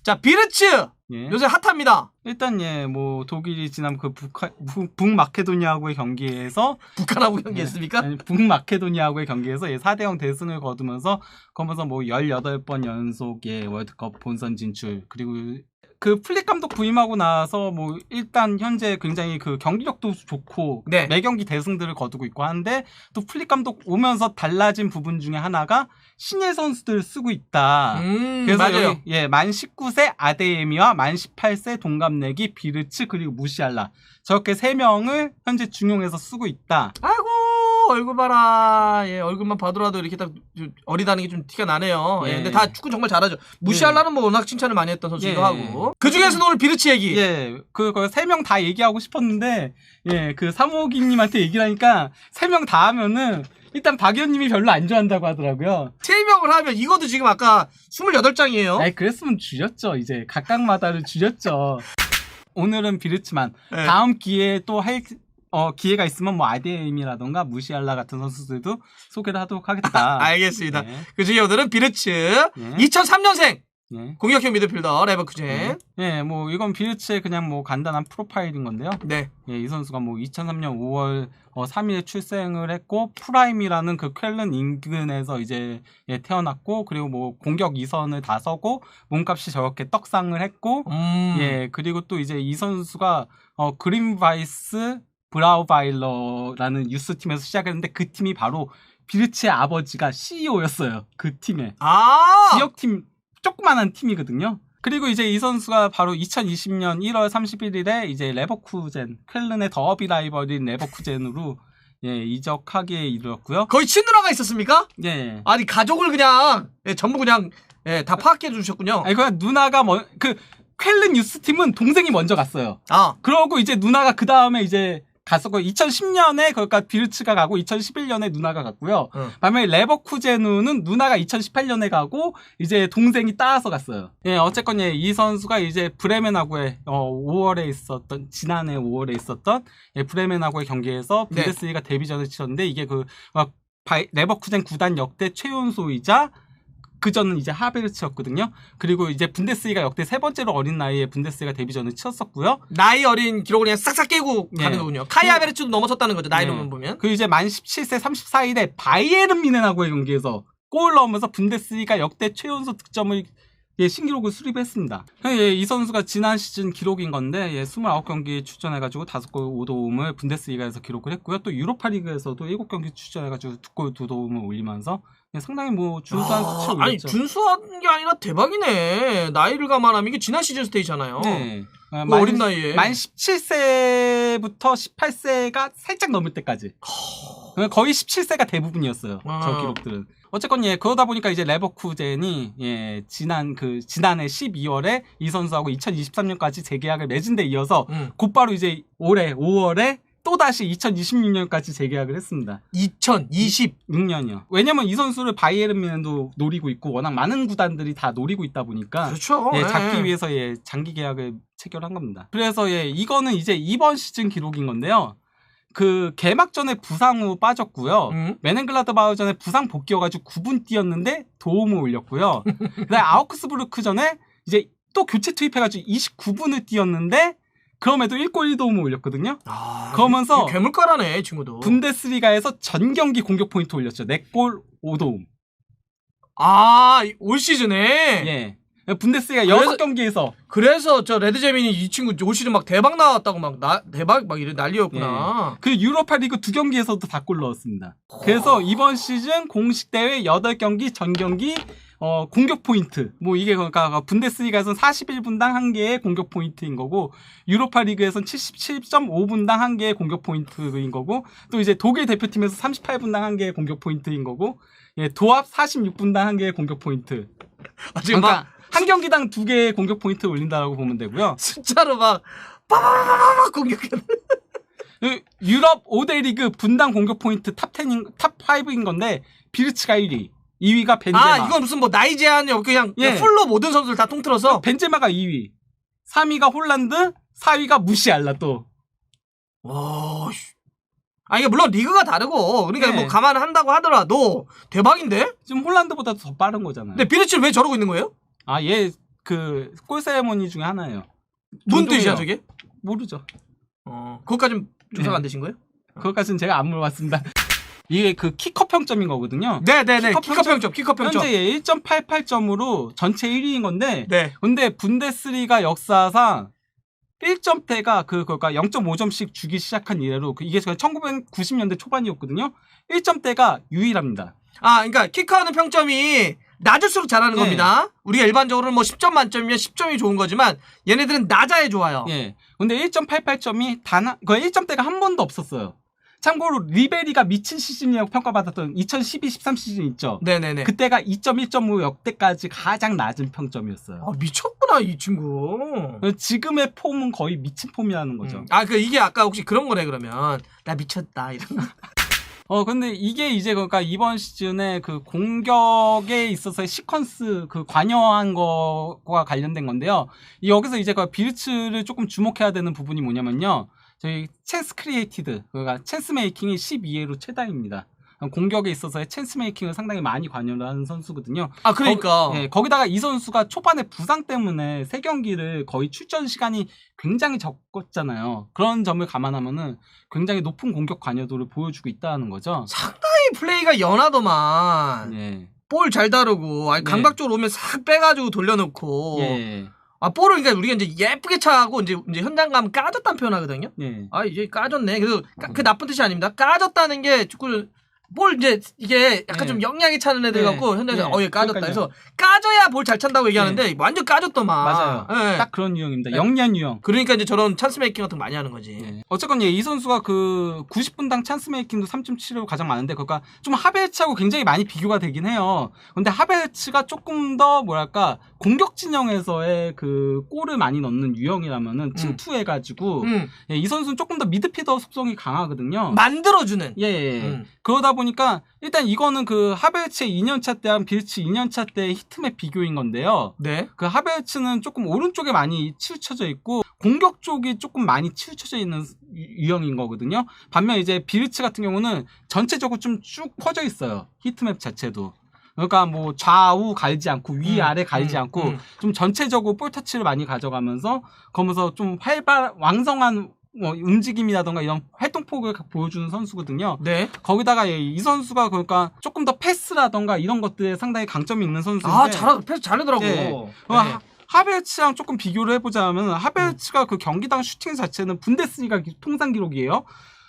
자, 비르츠! 예. 요새 핫합니다. 일단 예, 뭐 독일이 지난 그 북마케도니아하고의 경기에서 북한하고 경기했습니까? 아니, 북마케도니아하고의 경기에서 예, 4대0 대승을 거두면서 거기서 뭐 18번 연속 예, 월드컵 본선 진출 그리고 그 플릭 감독 부임하고 나서 뭐 일단 현재 굉장히 그 경기력도 좋고 네. 매 경기 대승들을 거두고 있고 한데 또 플릭 감독 오면서 달라진 부분 중에 하나가 신예 선수들을 쓰고 있다. 그래서 맞아요. 여기 예, 만 19세 아데예미와 만 18세 동갑내기 비르츠 그리고 무시알라 저렇게 3명을 현재 중용해서 쓰고 있다. 아이고 얼굴 봐라. 예, 얼굴만 봐더라도 이렇게 딱 어리다는 게 좀 티가 나네요. 예, 예. 근데 다 축구 정말 잘하죠. 무시알라는 뭐 워낙 칭찬을 많이 했던 선수기도 예. 하고. 그 중에서는 오늘 비르츠 얘기. 예, 그 3명 다 얘기하고 싶었는데 예, 그 사모기님한테 얘기를 하니까 3명 다 하면은 일단 박 의원님이 별로 안 좋아한다고 하더라고요. 3명을 하면 이것도 지금 아까 28장이에요. 아니 그랬으면 줄였죠. 이제 각각마다를 줄였죠. 오늘은 비르츠만 네. 다음 기회에 또 할 기회가 있으면 뭐 아데임이라던가 무시알라 같은 선수들도 소개를 하도록 하겠다. 알겠습니다. 예. 그 중에 오늘은 비르츠 예. 2003년생 예. 공격형 미드필더 레버쿠젠. 예, 뭐 이건 비르츠의 그냥 뭐 간단한 프로파일인 건데요. 네. 예, 이 선수가 뭐 2003년 5월 3일에 출생을 했고 프라임이라는 그 쾰른 인근에서 이제 예, 태어났고 그리고 뭐 공격 2선을 다 서고 몸값이 저렇게 떡상을 했고 예, 그리고 또 이제 이 선수가 그린바이스 브라우바일러라는 유스 팀에서 시작했는데 그 팀이 바로 비르츠의 아버지가 CEO였어요. 그 팀에. 지역팀 조그만한 팀이거든요. 그리고 이제 이 선수가 바로 2020년 1월 31일에 이제 레버쿠젠, 쾰른의 더비 라이벌인 레버쿠젠으로 예, 이적하기에 이르렀고요. 거의 친누나가 있었습니까? 예. 아니 가족을 그냥 전부 그냥 다 파악해 주셨군요. 아니 그냥 누나가 그 쾰른 유스 팀은 동생이 먼저 갔어요. 그러고 이제 누나가 그 다음에 이제 갔었고 2010년에 그러니까 비르츠가 가고 2011년에 누나가 갔고요. 반면에 레버쿠제누는 누나가 2018년에 가고 이제 동생이 따라서 갔어요. 예, 어쨌건 예, 이 선수가 이제 브레멘하고의 5월에 있었던 지난해 5월에 있었던 예, 브레멘하고의 경기에서 분데스리가 데뷔전을 치렀는데 이게 그 레버쿠젠 구단 역대 최연소이자 그전은 이제 하베르츠였거든요. 그리고 이제 분데스리가 역대 3번째로 어린 나이에 분데스리가 데뷔전을 치렀었고요. 나이 어린 기록을 그냥 싹싹 깨고 가는 거군요. 카이 하베르츠도 넘어섰다는 거죠. 나이로만 보면. 그리고 이제 만 17세 34일에 바이에른 뮌헨하고의 경기에서 골을 넣으면서 분데스리가 역대 최연소 득점을 예, 신기록을 수립했습니다. 예, 이 선수가 지난 시즌 기록인 건데 예, 29경기 출전해가지고 5골 5도움을 분데스리가에서 기록을 했고요. 또 유로파리그에서도 7경기 출전해가지고 2골 2도움을 올리면서 예, 상당히 뭐 준수한 수치를 올렸죠. 아니 준수한 게 아니라 대박이네. 나이를 감안하면 이게 지난 시즌 스테이잖아요. 네. 그 어린 나이에. 만 17세부터 18세가 살짝 넘을 때까지. 거의 17세가 대부분이었어요. 저 기록들은. 어쨌건 예, 그러다 보니까 이제 레버쿠젠이 예, 지난해 12월에 이 선수하고 2023년까지 재계약을 맺은 데 이어서 곧바로 이제 올해 5월에 또다시 2026년까지 재계약을 했습니다. 2026년이요. 왜냐면 이 선수를 바이에른 뮌헨도 노리고 있고 워낙 많은 구단들이 다 노리고 있다 보니까 그렇죠. 예, 잡기 위해서 예, 장기 계약을 체결한 겁니다. 그래서 예, 이거는 이제 이번 시즌 기록인 건데요. 그 개막전에 부상 후 빠졌고요. 메넨글라드바흐전에 부상 복귀여가지고 9분 뛰었는데 도움을 올렸고요. 그다음에 아우크스부르크전에 이제 또 교체 투입해가지고 29분을 뛰었는데 그럼에도 1골 1도움을 올렸거든요. 그러면서 괴물가라네 친구도. 분데스리가에서 전 경기 공격 포인트 올렸죠. 4골 5도움. 올 시즌에? 예. 분데스리가 6경기에서. 그래서 저 레드제민이 이 친구 올 시즌 막 대박 나왔다고 대박 막 이런 난리였구나. 예. 그 유로파리그 2경기에서도 다 골 넣었습니다. 그래서 이번 시즌 공식 대회 8경기 전 경기 공격 포인트. 뭐 이게 그러니까 분데스리가에서는 41분당 1개의 공격 포인트인 거고 유로파 리그에서는 77.5분당 1개의 공격 포인트인 거고 또 이제 독일 대표팀에서 38분당 1개의 공격 포인트인 거고 예, 도합 46분당 1개의 공격 포인트. 그러니까 한 경기당 2개의 공격 포인트 올린다라고 보면 되고요. 숫자로 막 빠바바바바 공격해. 유럽 5대 리그 분당 공격 포인트 탑 5인 건데 비르츠가 1위. 2위가 벤제마. 이건 무슨 뭐 나이 제한이 없고 그냥 예. 풀로 모든 선수를 다 통틀어서. 벤제마가 2위. 3위가 홀란드, 4위가 무시알라 또. 와. 이게 물론 리그가 다르고 그러니까 네. 뭐 감안한다고 하더라도 대박인데? 지금 홀란드보다 더 빠른 거잖아요. 근데 비르츠는 왜 저러고 있는 거예요? 얘 그 골 세레모니 중에 하나예요. 뭔 뜻이야 존중해요. 저게? 모르죠. 그것까지 조사가 네. 안 되신 거예요? 그것까지는 제가 안 물어봤습니다. 이게 그 키커 평점인 거거든요. 네네네. 키커 키커 평점. 현재 1.88점으로 전체 1위인 건데, 네. 근데 분데스리가 역사상 1점대가 그러니까 0.5점씩 주기 시작한 이래로 이게 1990년대 초반이었거든요. 1점대가 유일합니다. 그러니까 키커하는 평점이 낮을수록 잘하는 네. 겁니다. 우리가 일반적으로 뭐 10점 만점이면 10점이 좋은 거지만 얘네들은 낮아야 좋아요. 예. 근데 1.88점이 그 1점대가 한 번도 없었어요. 참고로 리베리가 미친 시즌이라고 평가받았던 2012-13 시즌 있죠. 네네네. 그때가 2.1.5 역대까지 가장 낮은 평점이었어요. 미쳤구나 이 친구. 지금의 폼은 거의 미친 폼이라는 거죠. 이게 아까 혹시 그런 거네 그러면 나 미쳤다 이런 거. 근데 이게 이제 그러니까 이번 시즌에 그 공격에 있어서의 시퀀스 그 관여한 거와 관련된 건데요. 여기서 이제 그 비르츠를 조금 주목해야 되는 부분이 뭐냐면요. 저희 찬스 크리에이티드, 그러니까 찬스 메이킹이 12회로 최다입니다. 공격에 있어서의 찬스 메이킹을 상당히 많이 관여를 하는 선수거든요. 그러니까. 거기다가 이 선수가 초반에 부상 때문에 3경기를 거의 출전 시간이 굉장히 적었잖아요. 그런 점을 감안하면은 굉장히 높은 공격 관여도를 보여주고 있다는 거죠. 상당히 플레이가 연하더만. 예. 볼 잘 다루고, 감각 쪽으로 오면 싹 빼가지고 돌려놓고. 예. 볼을 그러니까 우리가 이제 예쁘게 차고 이제 현장 가면 까졌다는 표현하거든요. 예. 이제 까졌네. 그래서 그 나쁜 뜻이 아닙니다. 까졌다는 게 축구 볼 이제 이게 약간 좀 영향이 차는 애들 갖고 현장에서 얘 까졌다. 그래서 까져야 볼 잘 찬다고 얘기하는데 완전 까졌더만. 맞아요. 예. 딱 그런 유형입니다. 영리한 유형. 그러니까 이제 저런 찬스 메이킹 같은 거 많이 하는 거지. 예. 어쨌건 이 선수가 그 90분당 찬스 메이킹도 3.7로 가장 많은데 그러니까 좀 하베르츠하고 굉장히 많이 비교가 되긴 해요. 근데 하베르츠가 조금 더 뭐랄까 공격 진영에서의 그 골을 많이 넣는 유형이라면은 침투해가지고 이 선수는 조금 더 미드필더 속성이 강하거든요. 만들어주는. 예. 그러다 보니까 일단 이거는 그 하베르츠의 2년차 때랑 비르츠 2년차 때의 히트맵 비교인 건데요. 네. 그 하베르츠는 조금 오른쪽에 많이 치우쳐져 있고 공격 쪽이 조금 많이 치우쳐져 있는 유형인 거거든요. 반면 이제 비르츠 같은 경우는 전체적으로 좀 쭉 퍼져 있어요. 히트맵 자체도. 그러니까 뭐 좌우 갈지 않고 위아래 갈지 않고 좀 전체적으로 볼 터치를 많이 가져가면서 거기서 좀 왕성한 움직임이라던가 이런 활동폭을 보여주는 선수거든요. 네. 거기다가 이 선수가 그러니까 조금 더 패스라던가 이런 것들에 상당히 강점이 있는 선수인데 패스 잘하더라고. 네. 하베르츠랑 조금 비교를 해보자면 하베르츠가 그 경기당 슈팅 자체는 분데스리가 통산 기록이에요.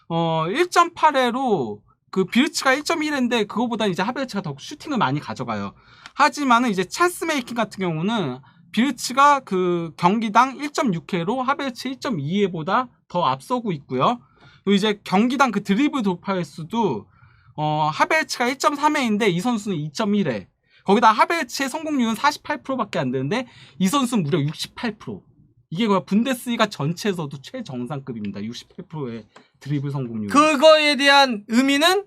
1.8회로 그 비르츠가 1.1회인데 그거보다 이제 하베르츠가 더 슈팅을 많이 가져가요. 하지만은 이제 찬스 메이킹 같은 경우는 비르츠가 그 경기당 1.6회로 하베르츠 1.2회보다 더 앞서고 있고요. 그리고 이제 경기당 그 드리블 돌파 횟수도 하베르츠가 1.3회인데 이 선수는 2.1회. 거기다 하베르츠의 성공률은 48%밖에 안 되는데 이 선수는 무려 68%. 이게 분데스리가 전체에서도 최정상급입니다. 68%의 드리블 성공률. 그거에 대한 의미는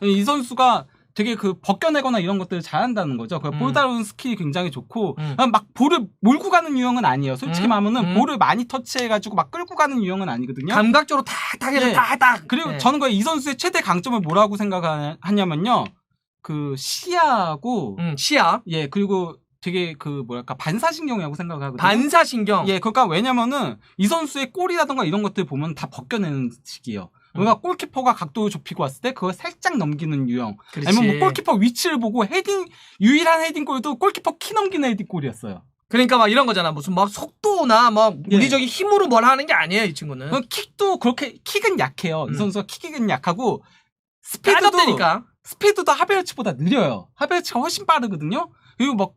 이 선수가 되게 그 벗겨내거나 이런 것들을 잘한다는 거죠. 볼 다루는 스킬이 굉장히 좋고 막 볼을 몰고 가는 유형은 아니에요. 솔직히 말하면은 볼을 많이 터치해가지고 막 끌고 가는 유형은 아니거든요. 감각적으로 탁탁 해서 탁탁. 그리고 저는 이 선수의 최대 강점을 뭐라고 생각하냐면요. 그 시야하고 시야. 예 그리고 되게 그 뭐랄까 반사신경이라고 생각하거든요. 반사신경. 예 그러니까 왜냐면은 이 선수의 골이라던가 이런 것들 보면 다 벗겨내는 식이에요. 그러니까 골키퍼가 각도를 좁히고 왔을 때 그걸 살짝 넘기는 유형. 그렇지. 아니면 뭐 골키퍼 위치를 보고 유일한 헤딩골도 골키퍼 키 넘기는 헤딩골이었어요. 그러니까 막 이런 거잖아. 무슨 막 속도나 막 물리적인 힘으로 뭘 하는 게 아니에요, 이 친구는. 킥도 그렇게 킥은 약해요. 이 선수가 킥은 약하고 스피드도 하베르츠보다 느려요. 하베르츠가 훨씬 빠르거든요. 그리고 막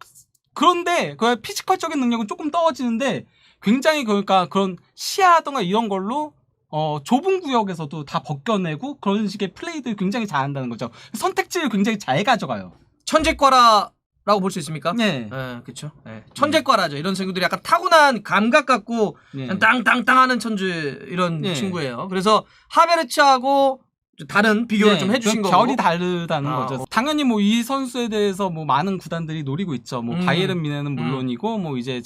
그런데 그 피지컬적인 능력은 조금 떨어지는데 굉장히 그러니까 그런 시야하던가 이런 걸로 좁은 구역에서도 다 벗겨내고 그런 식의 플레이들 굉장히 잘한다는 거죠. 선택지를 굉장히 잘 가져가요. 천재과라고 볼 수 있습니까? 네. 그렇죠. 네. 천재과라죠. 이런 친구들이 약간 타고난 감각 갖고 그냥 땅땅땅 하는 천재 이런 친구예요. 그래서 하베르츠하고 다른 비교를 좀 해주신 거고. 결이 다르다는 거죠. 당연히 뭐 이 선수에 대해서 뭐 많은 구단들이 노리고 있죠. 뭐 바이에른 미네는 물론이고 뭐 이제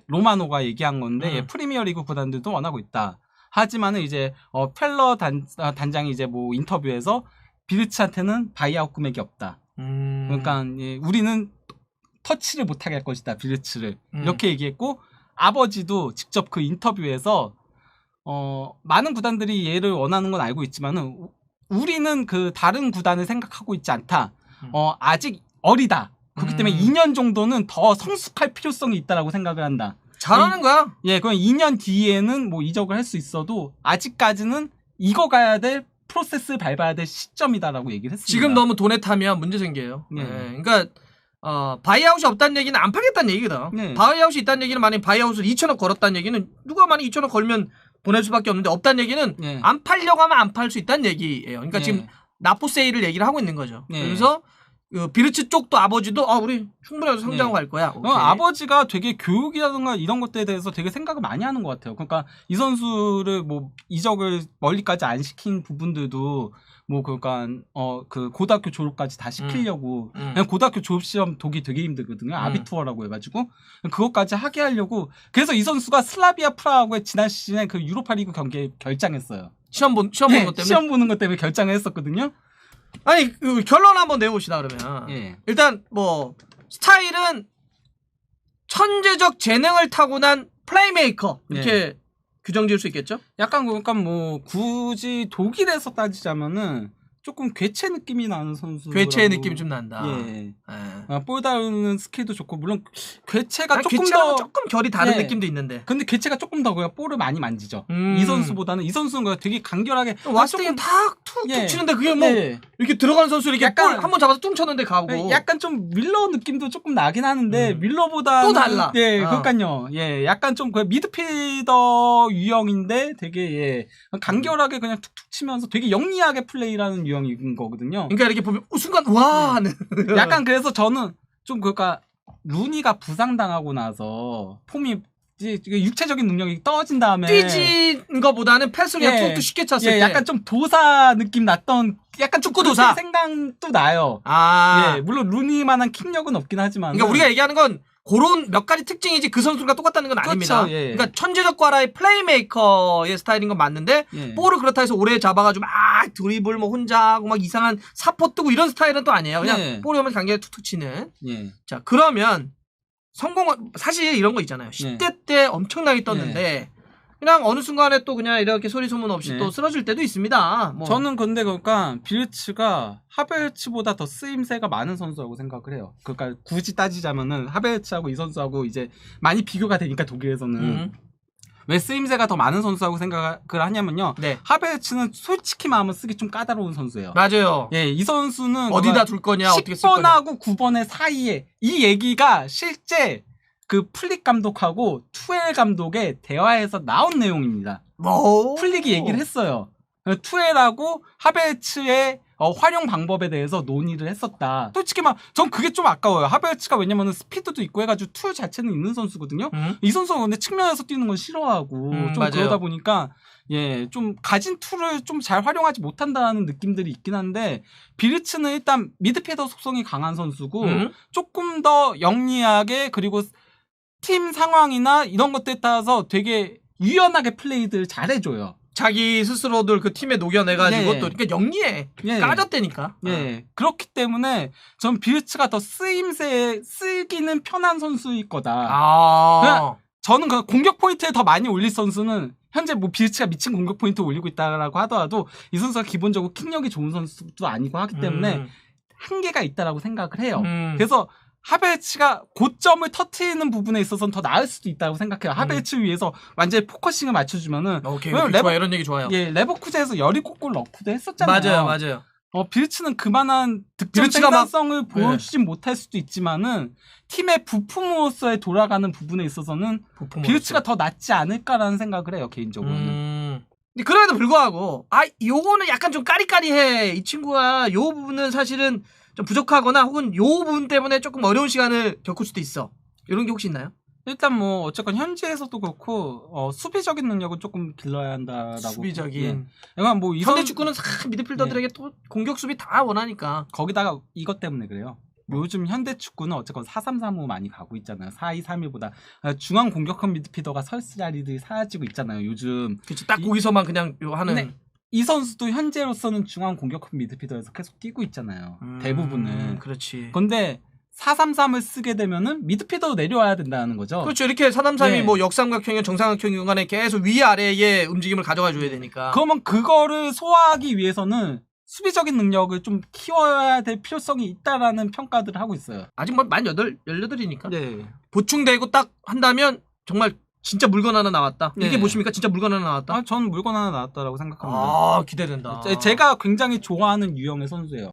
로마노가 얘기한 건데 프리미어리그 구단들도 원하고 있다. 하지만은 이제 펠러 단장이 이제 뭐 인터뷰에서 비르츠한테는 바이아웃 금액이 없다. 그러니까 우리는 터치를 못하게 할 것이다 비르츠를 이렇게 얘기했고 아버지도 직접 그 인터뷰에서 많은 구단들이 얘를 원하는 건 알고 있지만은 우리는 그 다른 구단을 생각하고 있지 않다. 아직 어리다. 그렇기 때문에 2년 정도는 더 성숙할 필요성이 있다라고 생각을 한다. 잘하는 거야. 예, 그럼 2년 뒤에는 뭐 이적을 할 수 있어도 아직까지는 익어가야 될 프로세스를 밟아야 될 시점이다라고 얘기를 했습니다. 지금 너무 돈에 타면 문제 생겨요. 네. 네. 그러니까 바이아웃이 없다는 얘기는 안 팔겠다는 얘기거든. 네. 바이아웃이 있다는 얘기는 만약에 바이아웃을 2천억 걸었다는 얘기는 누가 만약에 2천억 걸면 보낼 수밖에 없는데 없다는 얘기는 네. 안 팔려고 하면 안 팔 수 있다는 얘기예요. 그러니까 네. 지금 나포 세일을 얘기를 하고 있는 거죠. 네. 그래서 비르츠 쪽도 아버지도 우리 충분히 성장하고 갈 거야. 오케이. 아버지가 되게 교육이라든가 이런 것들에 대해서 되게 생각을 많이 하는 것 같아요. 그러니까 이 선수를 뭐 이적을 멀리까지 안 시킨 부분들도 뭐 그러니까 그 고등학교 졸업까지 다 시키려고 그냥 고등학교 졸업 시험 독이 되게 힘들거든요. 아비투어라고 해가지고 그것까지 하게 하려고 그래서 이 선수가 슬라비아 프라하고의 지난 시즌에 그 유로파리그 경기에 결장했어요. 시험 보는 것 때문에. 시험 보는 것 때문에 결장을 했었거든요. 아니 결론 한번 내봅시다 그러면. 예. 일단 뭐 스타일은 천재적 재능을 타고난 플레이메이커 이렇게 규정 지을 수 있겠죠? 약간 그러니까 뭐 굳이 독일에서 따지자면은 조금 괴체 느낌이 나는 선수. 괴체의 느낌이 좀 난다. 예. 볼 다루는 스킬도 좋고 물론 괴체가 괴체하고 조금 결이 다른 느낌도 있는데. 근데 괴체가 조금 더 그냥 볼을 많이 만지죠. 이 선수보다는 이 선수는 그냥 되게 간결하게 왔을 때 탁툭 치는데 그게 뭐 이렇게 들어가는 선수 이렇게 약간 볼 한 번 잡아서 뚱 쳤는데 가고. 약간 좀 밀러 느낌도 조금 나긴 하는데 밀러보다 또 달라. 예, 그러니까요. 예, 약간 좀 그 미드필더 유형인데 되게 간결하게 그냥 툭툭 치면서 되게 영리하게 플레이라는 유형인 거거든요. 그러니까 이렇게 보면 순간 와 하는. 약간 그래서 저는 좀 그러니까 루니가 부상당하고 나서 폼이 육체적인 능력이 떨어진 다음에 뛰진 거보다는 패스를 그냥 툭툭 쉽게 쳤을 때 약간 좀 도사 느낌 났던 약간 축구 도사 생각도 나요. 예, 물론 루니만한 킥력은 없긴 하지만 그러니까 우리가 얘기하는 건 그런 몇 가지 특징이지 그 선수가 똑같다는 건 아닙니다. 그렇죠, 예. 그러니까 천재적 과라의 플레이메이커의 스타일인 건 맞는데 볼을 그렇다 해서 오래 잡아가지고 막 드리블 뭐 혼자 하고 막 이상한 사포 뜨고 이런 스타일은 또 아니에요. 그냥 볼이 오면 간결히 툭툭 치는. 자 그러면 사실 이런 거 있잖아요. 10대 때 엄청나게 떴는데 그냥 어느 순간에 또 그냥 이렇게 소리 소문 없이 또 쓰러질 때도 있습니다. 뭐. 저는 근데 그러니까 비르츠가 하베르츠보다 더 쓰임새가 많은 선수라고 생각을 해요. 그러니까 굳이 따지자면은 하베르츠하고 이 선수하고 이제 많이 비교가 되니까 독일에서는 왜 쓰임새가 더 많은 선수라고 생각을 하냐면요. 하베르츠는 솔직히 마음을 쓰기 좀 까다로운 선수예요. 맞아요. 예, 이 선수는 어디다 둘 거냐, 어떻게 쓸 거냐. 10번하고 9번의 사이에 이 얘기가 실제 그 플릭 감독하고 투엘 감독의 대화에서 나온 내용입니다. 플릭이 얘기를 했어요. 투엘하고 하베르츠의 활용 방법에 대해서 논의를 했었다. 솔직히 전 그게 좀 아까워요. 하베르츠가 왜냐면은 스피드도 있고 해가지고 투엘 자체는 있는 선수거든요. 이 선수가 근데 측면에서 뛰는 건 싫어하고 좀 맞아요. 그러다 보니까 좀 가진 툴을 좀 잘 활용하지 못한다는 느낌들이 있긴 한데 비르츠는 일단 미드필더 속성이 강한 선수고 조금 더 영리하게 그리고 팀 상황이나 이런 것들에 따라서 되게 유연하게 플레이들 잘해줘요. 자기 스스로들 그 팀에 녹여내가지고 또 그러니까 영리해. 까졌다니까. 그렇기 때문에 전 비르츠가 더 쓰기는 편한 선수일 거다. 저는 그 공격 포인트에 더 많이 올릴 선수는 현재 뭐 비르츠가 미친 공격 포인트 올리고 있다라고 하더라도 이 선수가 기본적으로 킥력이 좋은 선수도 아니고 하기 때문에 한계가 있다라고 생각을 해요. 그래서 하베르츠가 고점을 터트리는 부분에 있어서는 더 나을 수도 있다고 생각해요. 하베르츠를 위해서 완전히 포커싱을 맞춰주면은. 이런 얘기 좋아요. 레버쿠젠에서 17골 넣고도 했었잖아요. 맞아요. 비르츠는 그만한 득점 생산성을 보여주진 못할 수도 있지만은 팀의 부품으로서의 돌아가는 부분에 있어서는 비르츠가 더 낫지 않을까라는 생각을 해요, 개인적으로는. 근데 그럼에도 불구하고 요거는 약간 좀 까리까리해. 이 친구가 요 부분은 사실은 좀 부족하거나 혹은 요 부분 때문에 조금 어려운 시간을 겪을 수도 있어. 이런 게 혹시 있나요? 일단 뭐 어쨌건 현지에서도 그렇고 수비적인 능력은 조금 길러야 한다라고. 수비적인. 그러니까 뭐 현대 축구는 미드필더들에게 또 공격 수비 다 원하니까. 거기다가 이것 때문에 그래요. 요즘 현대 축구는 어쨌건 4-3-3-5 많이 가고 있잖아요. 4-2-3-1보다 중앙 공격형 미드필더가 설 자리들이 사라지고 있잖아요. 요즘. 그렇지. 딱 거기서만 그냥 하는. 이 선수도 현재로서는 중앙 공격형 미드필더에서 계속 뛰고 있잖아요. 대부분은. 그렇지. 근데 4-3-3을 쓰게 되면은 미드필더로 내려와야 된다는 거죠. 그렇죠. 이렇게 4-3-3이 뭐 역삼각형이나 정삼각형 간에 계속 위아래의 움직임을 가져가 줘야 되니까. 그러면 그거를 소화하기 위해서는 수비적인 능력을 좀 키워야 될 필요성이 있다라는 평가들을 하고 있어요. 아직 뭐 만 18이니까. 네. 보충되고 딱 한다면 정말 진짜 물건 하나 나왔다. 이게 보십니까? 진짜 물건 하나 나왔다. 저는 물건 하나 나왔다라고 생각합니다. 아, 기대된다. 제가 굉장히 좋아하는 유형의 선수예요.